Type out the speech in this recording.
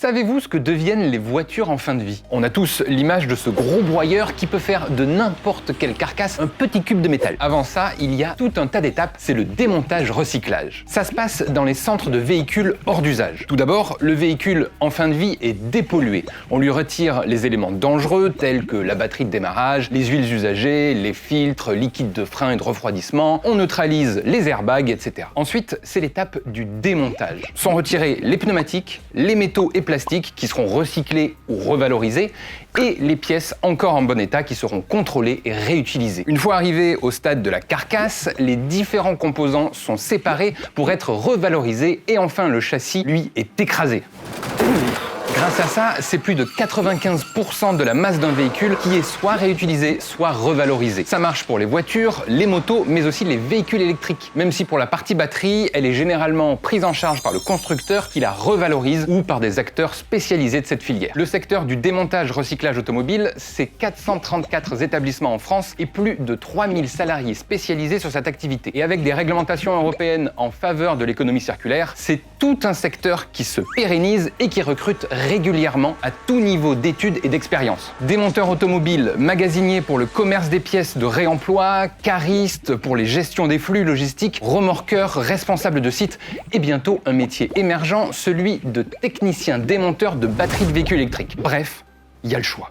Savez-vous ce que deviennent les voitures en fin de vie? On a tous l'image de ce gros broyeur qui peut faire de n'importe quelle carcasse un petit cube de métal. Avant ça, il y a tout un tas d'étapes, c'est le démontage-recyclage. Ça se passe dans les centres de véhicules hors d'usage. Tout d'abord, le véhicule en fin de vie est dépollué. On lui retire les éléments dangereux tels que la batterie de démarrage, les huiles usagées, les filtres, liquides de frein et de refroidissement, on neutralise les airbags, etc. Ensuite, c'est l'étape du démontage. Sont retirés les pneumatiques, les métaux et plastiques qui seront recyclés ou revalorisés et les pièces encore en bon état qui seront contrôlées et réutilisées. Une fois arrivés au stade de la carcasse, les différents composants sont séparés pour être revalorisés et enfin le châssis, lui, est écrasé. Grâce à ça, c'est plus de 95% de la masse d'un véhicule qui est soit réutilisée, soit revalorisée. Ça marche pour les voitures, les motos, mais aussi les véhicules électriques. Même si pour la partie batterie, elle est généralement prise en charge par le constructeur qui la revalorise ou par des acteurs spécialisés de cette filière. Le secteur du démontage-recyclage automobile, c'est 434 établissements en France et plus de 3000 salariés spécialisés sur cette activité. Et avec des réglementations européennes en faveur de l'économie circulaire, c'est tout un secteur qui se pérennise et qui recrute régulièrement à tout niveau d'études et d'expérience. Démonteurs automobiles, magasiniers pour le commerce des pièces de réemploi, caristes pour les gestions des flux logistiques, remorqueurs, responsables de site et bientôt un métier émergent, celui de technicien démonteur de batteries de véhicules électriques. Bref, il y a le choix.